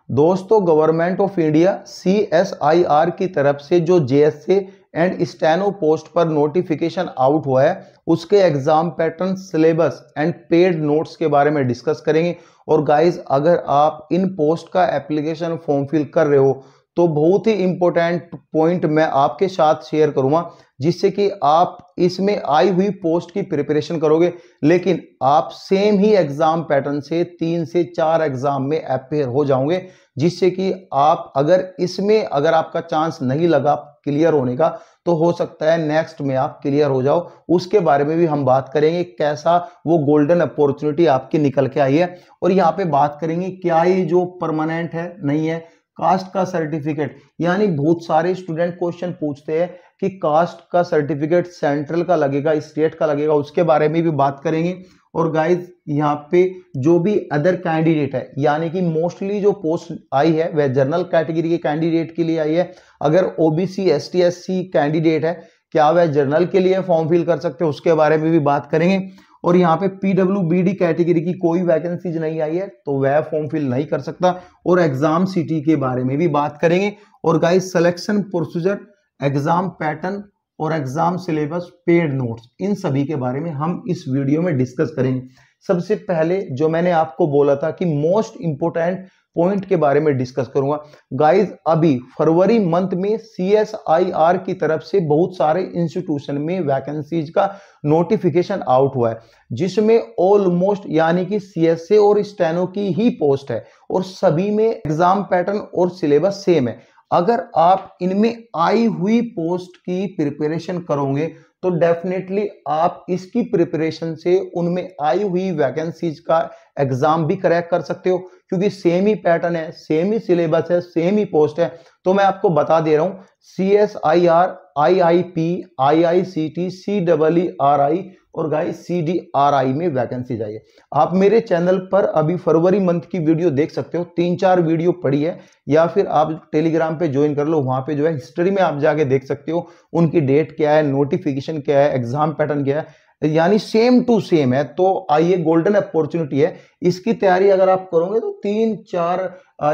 दोस्तों government of India CSIR की तरफ से जो JSA एंड स्टेनो पोस्ट पर नोटिफिकेशन आउट हुआ है उसके exam pattern, syllabus and paid notes के बारे में डिस्कस करेंगे। और गाइस अगर आप इन पोस्ट का एप्लीकेशन फॉर्म फिल कर रहे हो तो बहुत ही इंपॉर्टेंट पॉइंट मैं आपके साथ शेयर करूंगा जिससे कि आप इसमें आई हुई पोस्ट की प्रिपरेशन करोगे, लेकिन आप सेम ही एग्जाम पैटर्न से 3 से 4 एग्जाम में अपेयर हो जाओगे, जिससे कि आप अगर आपका चांस नहीं लगा क्लियर होने का तो हो सकता है नेक्स्ट में आप क्लियर हो जाओ। उसके बारे में भी हम बात करेंगे, कैसा वो गोल्डन अपॉर्चुनिटी आपकी निकल के आई है। और यहाँ पे बात करेंगे क्या ये जो परमानेंट है नहीं है, कास्ट का सर्टिफिकेट, यानी बहुत सारे स्टूडेंट क्वेश्चन पूछते हैं कि कास्ट का सर्टिफिकेट सेंट्रल का लगेगा, स्टेट का लगेगा, उसके बारे में भी बात करेंगे। और गाइज यहाँ पे जो भी अदर कैंडिडेट है, यानी कि मोस्टली जो पोस्ट आई है वह जनरल कैटेगरी के कैंडिडेट के लिए आई है। अगर OBC ST SC कैंडिडेट है, क्या वह जनरल के लिए फॉर्म फिल कर सकते हैं, उसके बारे में भी बात करेंगे। और यहाँ पे PWBD कैटेगरी की कोई वैकेंसीज नहीं आई है तो वह फॉर्म फिल नहीं कर सकता। और एग्जाम सिटी के बारे में भी बात करेंगे। और guys selection procedure, exam pattern और एग्जाम सिलेबस, पेड नोट्स, इन सभी के बारे में हम इस वीडियो में डिस्कस करेंगे। सबसे पहले जो मैंने आपको बोला था कि मोस्ट इंपोर्टेंट पॉइंट के बारे में डिस्कस करूंगा। गाइस अभी फरवरी मंथ में CSIR की तरफ से बहुत सारे इंस्टीट्यूशन में वैकेंसीज का नोटिफिकेशन आउट हुआ है, जिसमें ऑलमोस्ट यानी कि CSA और स्टेनो की ही पोस्ट है और सभी में एग्जाम पैटर्न और सिलेबस सेम है। अगर आप इनमें आई हुई पोस्ट की प्रिपरेशन करोगे तो डेफिनेटली आप इसकी प्रिपरेशन से उनमें आई हुई वैकेंसीज का एग्जाम भी क्रैक कर सकते हो, क्योंकि सेम ही पैटर्न है, सेम ही सिलेबस है, सेम ही पोस्ट है। तो मैं आपको बता दे रहा हूं CSIR, IIP, IICT, CEERI और गाइस CDRI में वैकेंसी चाहिए। आप मेरे चैनल पर अभी फरवरी मंथ की वीडियो देख सकते हो, 3-4 वीडियो पड़ी है, या फिर आप टेलीग्राम पे ज्वाइन कर लो, वहां पे जो है हिस्ट्री में आप जाके देख सकते हो उनकी डेट क्या है, नोटिफिकेशन क्या है, एग्जाम पैटर्न क्या है, यानी सेम टू सेम है। तो आइए गोल्डन अपॉर्चुनिटी है, इसकी तैयारी अगर आप करोगे तो 3-4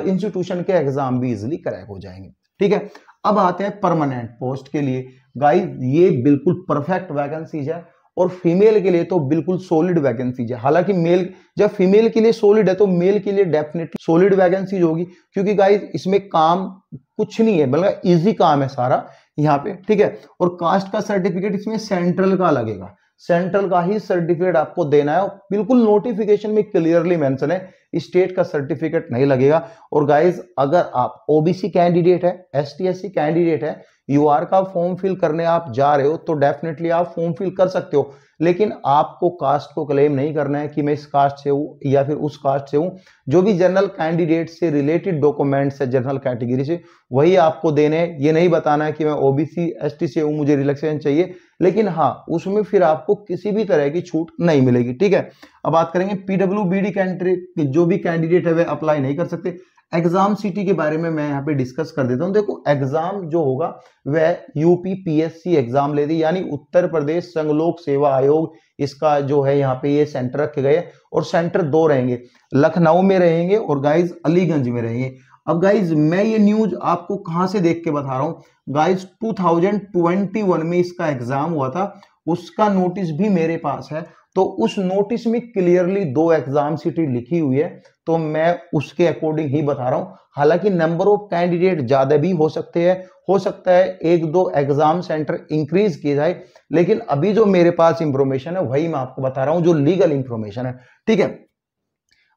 इंस्टीट्यूशन के एग्जाम भी इजिली क्रैक हो जाएंगे। ठीक है, अब आते हैं परमानेंट पोस्ट के लिए। गाइस ये बिल्कुल परफेक्ट वैकेंसीज है और फीमेल के लिए तो बिल्कुल सॉलिड वैकेंसीज है। हालांकि मेल, जब फीमेल के लिए सॉलिड है तो मेल के लिए डेफिनेटली सॉलिड वैकेंसीज होगी, क्योंकि गाइस इसमें काम कुछ नहीं है, बल्कि इजी काम है सारा यहाँ पे। ठीक है, और कास्ट का सर्टिफिकेट इसमें सेंट्रल का लगेगा, सेंट्रल का ही सर्टिफिकेट आपको देना है। बिल्कुल नोटिफिकेशन में क्लियरली मेंशन है, स्टेट का सर्टिफिकेट नहीं लगेगा। और गाइस अगर आप OBC कैंडिडेट है, ST SC कैंडिडेट है, UR का फॉर्म फिल करने आप जा रहे हो तो डेफिनेटली आप फॉर्म फिल कर सकते हो, लेकिन आपको कास्ट को क्लेम नहीं करना है कि मैं इस कास्ट से हूं या फिर उस कास्ट से हूं। जो भी जनरल कैंडिडेट से रिलेटेड डॉक्यूमेंट्स है जनरल कैटेगरी से, वही आपको देने हैं। ये नहीं बताना है कि मैं OBC ST से हूं, मुझे रिलैक्सेशन चाहिए, लेकिन हाँ उसमें फिर आपको किसी भी तरह की छूट नहीं मिलेगी। ठीक है, अब बात करेंगे PWBD कैंडिडेट, जो भी कैंडिडेट है वे अप्लाई नहीं कर सकते। एग्जाम सिटी के बारे में मैं यहाँ पे डिस्कस कर देता हूँ। देखो एग्जाम जो होगा वह UPPSC एग्जाम लेती, यानी उत्तर प्रदेश संघ लोक सेवा आयोग, इसका जो है यहाँ पे ये सेंटर रखे गए और सेंटर 2 रहेंगे, लखनऊ में रहेंगे और गाइज अलीगंज में रहेंगे। अब गाइज मैं ये न्यूज आपको कहां से देख के बता रहा हूं, गाइज 2021 में इसका एग्जाम हुआ था, उसका नोटिस भी मेरे पास है। तो उस नोटिस में क्लियरली 2 एग्जाम सिटी लिखी हुई है, तो मैं उसके अकॉर्डिंग ही बता रहा हूं। हालांकि नंबर ऑफ कैंडिडेट ज्यादा भी हो सकते हैं, हो सकता है 1-2 एग्जाम सेंटर इंक्रीज किए जाए, लेकिन अभी जो मेरे पास इंफॉर्मेशन है वही मैं आपको बता रहा हूं, जो लीगल इंफॉर्मेशन है। ठीक है,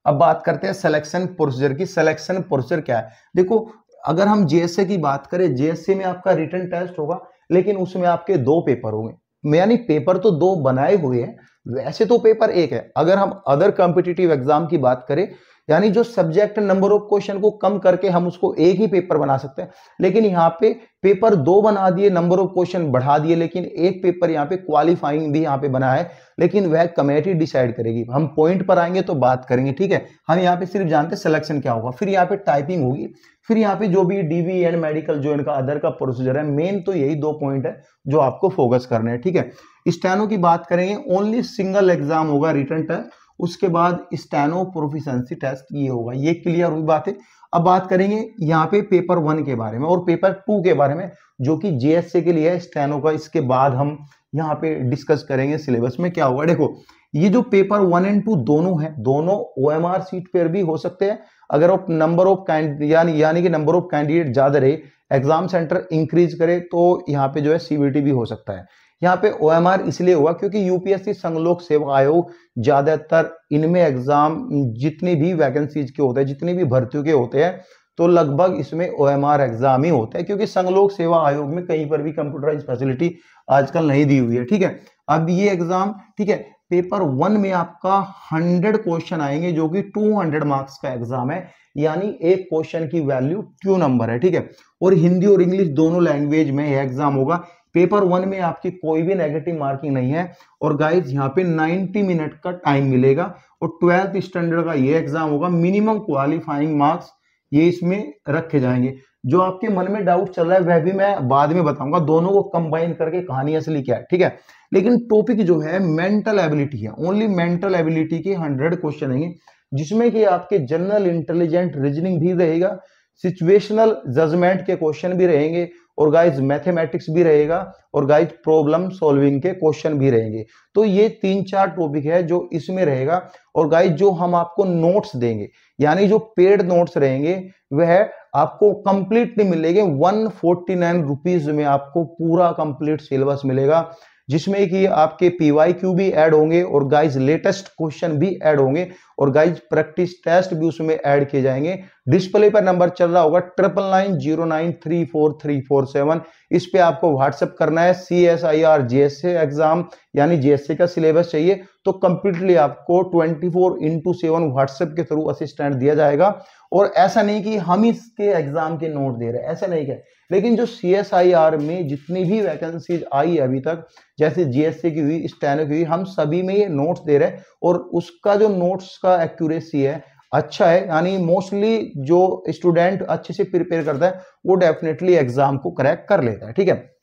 अब बात करते हैं सिलेक्शन प्रोसीजर की। सिलेक्शन प्रोसीजर क्या है, देखो अगर हम JSA की बात करें, JSA में आपका रिटन टेस्ट होगा, लेकिन उसमें आपके 2 पेपर होंगे, यानी पेपर तो 2 बनाए हुए हैं, वैसे तो पेपर 1 है। अगर हम अदर कॉम्पिटिटिव एग्जाम की बात करें, यानी जो सब्जेक्ट नंबर ऑफ क्वेश्चन को कम करके हम उसको एक ही पेपर बना सकते हैं, लेकिन यहाँ पे पेपर 2 बना दिए, नंबर ऑफ क्वेश्चन बढ़ा दिए, लेकिन एक पेपर यहाँ पे क्वालिफाइंग भी यहाँ पे बना है, लेकिन वह कमेटी डिसाइड करेगी। हम पॉइंट पर आएंगे तो बात करेंगे। ठीक है, हम यहाँ पे सिर्फ जानते हैं सिलेक्शन क्या होगा, फिर यहाँ पे टाइपिंग होगी, फिर यहाँ पे जो भी DV एंड मेडिकल जो इनका अदर का प्रोसीजर है, मेन तो यही 2 पॉइंट है जो आपको फोकस करने हैं। ठीक है, स्टेनो की बात करेंगे, ओनली सिंगल एग्जाम होगा, रिटन टेस्ट, उसके बाद स्टेनो प्रोफिशिएंसी टेस्ट ये होगा। ये क्लियर हुई बात है। अब बात करेंगे यहाँ पे पेपर 1 के बारे में और पेपर 2 के बारे में, जो कि जेएसए के लिए है, स्टेनो का। इसके बाद हम यहाँ पे डिस्कस करेंगे सिलेबस में क्या होगा। देखो, ये जो पेपर 1 एंड 2 दोनों है, दोनों ओएमआर सीट पर भी हो सकते हैं अगर आप नंबर ऑफ यानी कि नंबर ऑफ कैंडिडेट ज्यादा रहे, एग्जाम सेंटर इंक्रीज करे, तो यहाँ पे जो है सीबीटी भी हो सकता है। यहाँ पे ओएमआर इसलिए हुआ क्योंकि यूपीएससी संघ लोक सेवा आयोग ज्यादातर इनमें एग्जाम जितनी भी वैकेंसीज के होते हैं, जितनी भी भर्तियों के होते हैं, तो लगभग इसमें ओएमआर एग्जाम ही होता है, क्योंकि संघ लोक सेवा आयोग में कहीं पर भी कंप्यूटराइज फैसिलिटी आजकल नहीं दी हुई है। ठीक है, अब ये एग्जाम, ठीक है, पेपर 1 में आपका 100 क्वेश्चन आएंगे, जो कि 200 मार्क्स का एग्जाम है, यानी एक क्वेश्चन की वैल्यू 2 नंबर है। ठीक है, और हिंदी और इंग्लिश दोनों लैंग्वेज में यह एग्जाम होगा। पेपर 1 में आपकी कोई भी नेगेटिव मार्किंग नहीं है। और गाइज यहाँ पे 90 मिनट का टाइम मिलेगा और 12th स्टैंडर्ड का ये एग्जाम होगा। मिनिमम क्वालिफाइंग मार्क्स ये इसमें रखे जाएंगे। जो आपके मन में डाउट चल रहा है वह भी मैं बाद में बताऊंगा, दोनों को कंबाइन करके कहानी असली क्या है। ठीक है, लेकिन टॉपिक जो है मेंटल एबिलिटी है। ओनली मेंटल एबिलिटी के 100 क्वेश्चन आएंगे, जिसमें कि आपके जनरल इंटेलिजेंट रीजनिंग भी रहेगा, सिचुएशनल जजमेंट के क्वेश्चन भी रहेंगे, और गाइज मैथमेटिक्स भी रहेगा, और गाइज प्रॉब्लम सॉल्विंग के क्वेश्चन भी रहेंगे। तो ये 3-4 टॉपिक है जो इसमें रहेगा। और गाइज जो हम आपको नोट्स देंगे, यानी जो पेड नोट्स रहेंगे, वह आपको कंप्लीटली मिलेंगे। 149 रुपीज में आपको पूरा कंप्लीट सिलेबस मिलेगा, जिसमें कि आपके पीवाईक्यू भी ऐड होंगे, और गाइज लेटेस्ट क्वेश्चन भी ऐड होंगे, और गाइज प्रैक्टिस टेस्ट भी उसमें ऐड किए जाएंगे। डिस्प्ले पर नंबर चल रहा होगा 9990934347। इस पे आपको व्हाट्सएप करना है। CSIR जेएसए एग्जाम यानी जेएसए का सिलेबस चाहिए तो कंप्लीटली आपको 24/7 व्हाट्सएप के थ्रू असिस्टेंट दिया जाएगा। और ऐसा नहीं कि हम इसके एग्जाम के नोट दे रहे हैं, ऐसा नहीं है। लेकिन जो CSIR में जितनी भी वैकेंसीज आई अभी तक, जैसे जीएसए की हुई, स्टेनो की हुई, हम सभी में ये नोट्स दे रहे हैं, और उसका जो नोट्स का एक्यूरेसी है अच्छा है। यानी मोस्टली जो स्टूडेंट अच्छे से प्रिपेयर करता है वो डेफिनेटली एग्जाम को क्रैक कर लेता है। ठीक है,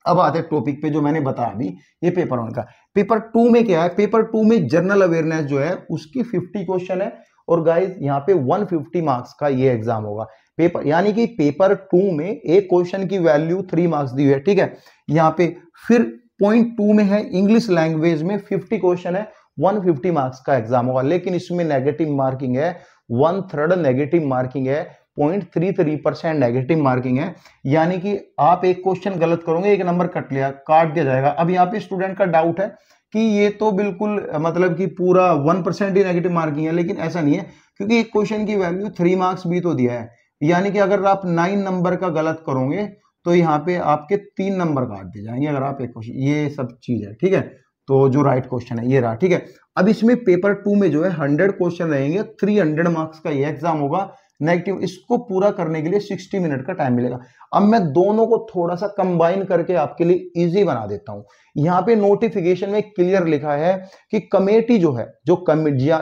अब आते हैं टॉपिक पे जो मैंने बताया अभी, ये पेपर 1 का। पेपर 2 में क्या है? पेपर 2 में जनरल अवेयरनेस जो है उसकी 50 क्वेश्चन है, और गाइस यहाँ पे 150 मार्क्स का ये एग्जाम होगा। पेपर यानी कि पेपर 2 में एक क्वेश्चन की वैल्यू 3 मार्क्स दी हुई है। ठीक है, यहाँ पे फिर पॉइंट 2 में है इंग्लिश लैंग्वेज में 50 क्वेश्चन है, 150 मार्क्स का एग्जाम होगा। लेकिन इसमें नेगेटिव मार्किंग है, 1/3 नेगेटिव मार्किंग है, 0.33% नेगेटिव मार्किंग है। यानी कि आप एक क्वेश्चन गलत करोगे, एक नंबर कट लिया, काट दिया जाएगा। अब यहाँ पे स्टूडेंट का डाउट है कि ये तो बिल्कुल मतलब कि पूरा 1% ही नेगेटिव मार्किंग है, लेकिन ऐसा नहीं है, क्योंकि एक क्वेश्चन की वैल्यू 3 मार्क्स भी तो दिया है। यानी कि अगर आप 9 नंबर का गलत करोगे तो यहाँ पे आपके 3 नंबर काट दिए जाएंगे अगर आप एक क्वेश्चन, ये सब चीज है। ठीक है, तो जो राइट क्वेश्चन है ये रहा। ठीक है, अब इसमें पेपर 2 में जो है 100 क्वेश्चन रहेंगे, 300 मार्क्स का ये एग्जाम होगा। नेगेटिव इसको पूरा करने के लिए 60 मिनट का टाइम मिलेगा। अब मैं दोनों को थोड़ा सा कंबाइन करके आपके लिए इजी बना देता हूं। यहाँ पे नोटिफिकेशन में क्लियर लिखा है कि कमेटी जो है,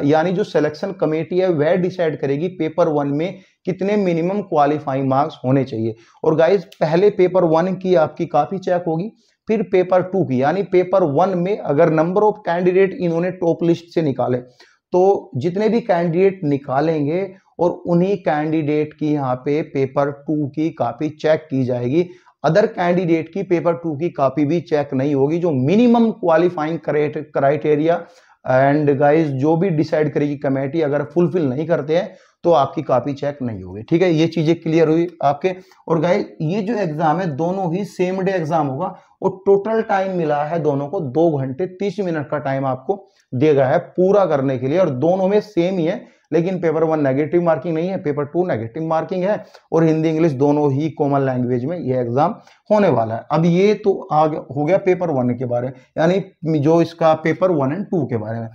यानी जो सिलेक्शन कमेटी है, वह डिसाइड करेगी पेपर 1 में कितने मिनिमम क्वालिफाइंग मार्क्स होने चाहिए। और गाइज पहले पेपर 1 की आपकी कॉपी चेक होगी, फिर पेपर 2 की। यानी पेपर 1 में अगर नंबर ऑफ कैंडिडेट इन्होंने टॉप लिस्ट से निकाले, तो जितने भी कैंडिडेट निकालेंगे और उन्हीं कैंडिडेट की यहाँ पे पेपर 2 की कॉपी चेक की जाएगी। अदर कैंडिडेट की पेपर 2 की कॉपी भी चेक नहीं होगी। जो minimum qualifying criteria and guys जो भी डिसाइड करेगी कमेटी, अगर फुलफिल नहीं करते हैं तो आपकी कॉपी चेक नहीं होगी। ठीक है, ये चीजें क्लियर हुई आपके। और गाइस ये जो एग्जाम है दोनों ही सेम डे एग्जाम होगा, और टोटल टाइम मिला है दोनों को 2 घंटे 30 मिनट का टाइम आपको दिया गया है पूरा करने के लिए। और दोनों में सेम ही है, लेकिन पेपर 1 नेगेटिव मार्किंग नहीं है, पेपर 2 नेगेटिव मार्किंग है, और हिंदी इंग्लिश दोनों ही कॉमन लैंग्वेज में ये एग्जाम होने वाला है। अब ये तो आगे हो गया पेपर 1 के बारे में, यानी जो इसका पेपर 1 और 2 के बारे में।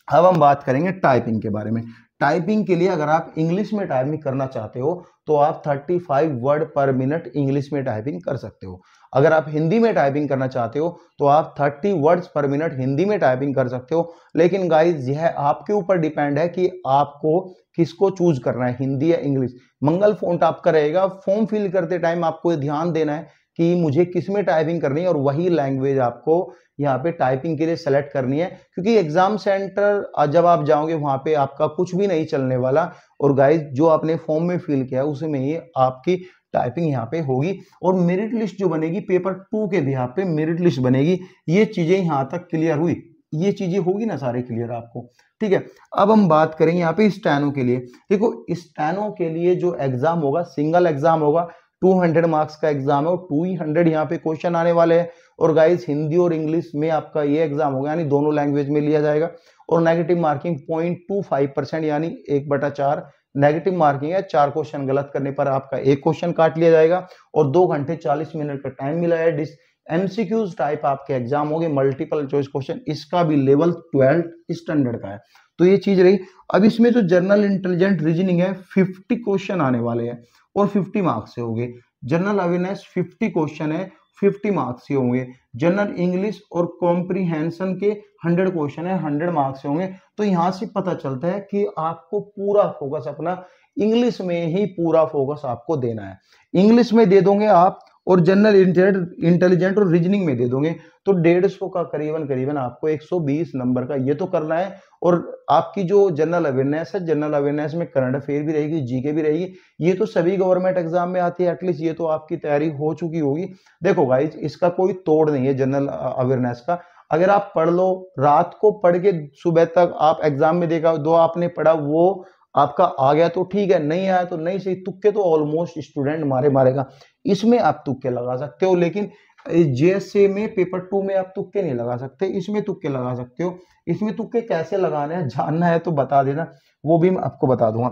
अब हम बात करेंगे टाइपिंग के बारे में। टाइपिंग के लिए अगर आप इंग्लिश में टाइपिंग करना चाहते हो तो आप 35 वर्ड पर मिनट इंग्लिश में टाइपिंग कर सकते हो। अगर आप हिंदी में टाइपिंग करना चाहते हो तो आप 30 वर्ड्स पर मिनट हिंदी में टाइपिंग कर सकते हो। लेकिन गाइज यह आपके ऊपर डिपेंड है कि आपको किसको चूज करना है, हिंदी या इंग्लिश। मंगल फॉन्ट आपका रहेगा। फॉर्म फिल करते टाइम आपको ध्यान देना है कि मुझे किस में टाइपिंग करनी है और वही लैंग्वेज आपको यहाँ पे टाइपिंग के लिए सेलेक्ट करनी है, क्योंकि एग्जाम सेंटर जब आप जाओगे वहां पे आपका कुछ भी नहीं चलने वाला। और गाइज जो आपने फॉर्म में फिल किया है उसमें ही आपकी टाइपिंग यहाँ पे होगी। और मेरिट लिस्ट जो बनेगी पेपर 2 के भी यहाँ पे मेरिट लिस्ट बनेगी। ये चीजें यहाँ तक क्लियर हुई, ये चीजें होगी ना सारे क्लियर आपको, ठीक है। अब हम बात करेंगे यहाँ पे स्टेनो के लिए। देखो स्टेनो के लिए जो एग्जाम होगा सिंगल एग्जाम होगा, 200 मार्क्स का एग्जाम है और 200 यहाँ पे क्वेश्चन आने वाले हैं। और गाइस हिंदी और इंग्लिश में आपका ये एग्जाम होगा, यानी दोनों लैंग्वेज में लिया जाएगा। और नेगेटिव मार्किंग 0.25% यानी 1/4 नेगेटिव मार्किंग है। 4 क्वेश्चन गलत करने पर आपका एक क्वेश्चन काट लिया जाएगा। और 2 घंटे 40 मिनट का टाइम मिला है। एमसीक्यूज टाइप आपके एग्जाम होंगे, मल्टीपल चॉइस क्वेश्चन, इसका भी लेवल 12 स्टैंडर्ड का है। तो ये चीज रही। अब इसमें जो जनरल इंटेलिजेंट रीजनिंग है 50 क्वेश्चन आने वाले हैं और 50 मार्क्स से होंगे। जनरल अवेयरनेस 50 क्वेश्चन है, 50 मार्क्स से होंगे। जनरल इंग्लिश और कॉम्प्रीहेंशन के 100 क्वेश्चन है, 100 मार्क्स से होंगे। तो यहां से पता चलता है कि आपको पूरा फोकस अपना इंग्लिश में ही पूरा फोकस आपको देना है। इंग्लिश में दे दोगे आप और जनरल इंटेलिजेंट और रीजनिंग में दे दोगे तो 150 का करीबन आपको 120 नंबर का ये तो करना है। और आपकी जो जनरल अवेयरनेस है, जनरल अवेयरनेस में करंट अफेयर भी रहेगी, जीके भी रहेगी। ये तो सभी गवर्नमेंट एग्जाम में आती है, एटलीस्ट ये तो आपकी तैयारी हो चुकी होगी। देखो गाइज इसका कोई तोड़ नहीं है जनरल अवेयरनेस का। अगर आप पढ़ लो, रात को पढ़ के सुबह तक आप एग्जाम में देखा, जो आपने पढ़ा वो आपका आ गया तो ठीक है, नहीं आया तो नहीं सही। तुक्के तो ऑलमोस्ट स्टूडेंट मारेगा, इसमें आप तुक्के लगा सकते हो। लेकिन जेएसए में पेपर 2 में आप तुक्के नहीं लगा सकते, इसमें तुक्के लगा सकते हो। इसमें तुक्के कैसे लगाने हैं जानना है तो बता देना, वो भी मैं आपको बता दूंगा।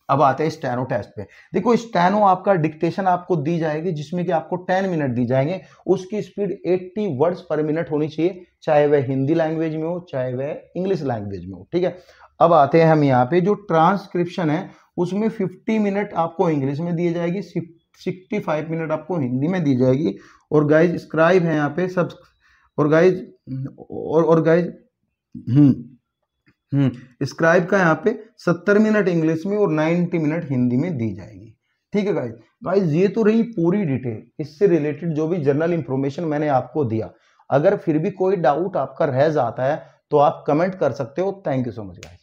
अब आते हैं स्टेनो टेस्ट पे। देखो स्टेनो आपका डिक्टेशन आपको दी जाएगी जिसमें कि आपको 10 मिनट दी जाएंगे। उसकी स्पीड 80 वर्ड्स पर मिनट होनी चाहिए, चाहे वह हिंदी लैंग्वेज में हो चाहे वह इंग्लिश लैंग्वेज में हो, ठीक है। अब आते हैं हम यहाँ पे, जो ट्रांसक्रिप्शन है उसमें 50 मिनट आपको इंग्लिश में दी जाएगी, 65 मिनट आपको हिंदी में दी जाएगी। और गाइज स्क्राइब है यहाँ पे सब। और गाइज स्क्राइब का यहाँ पे 70 मिनट इंग्लिश में और 90 मिनट हिंदी में दी जाएगी, ठीक है गाइज ये तो रही पूरी डिटेल इससे रिलेटेड जो भी जनरल इंफॉर्मेशन मैंने आपको दिया। अगर फिर भी कोई डाउट आपका रह जाता है तो आप कमेंट कर सकते हो। Thank you so much guys.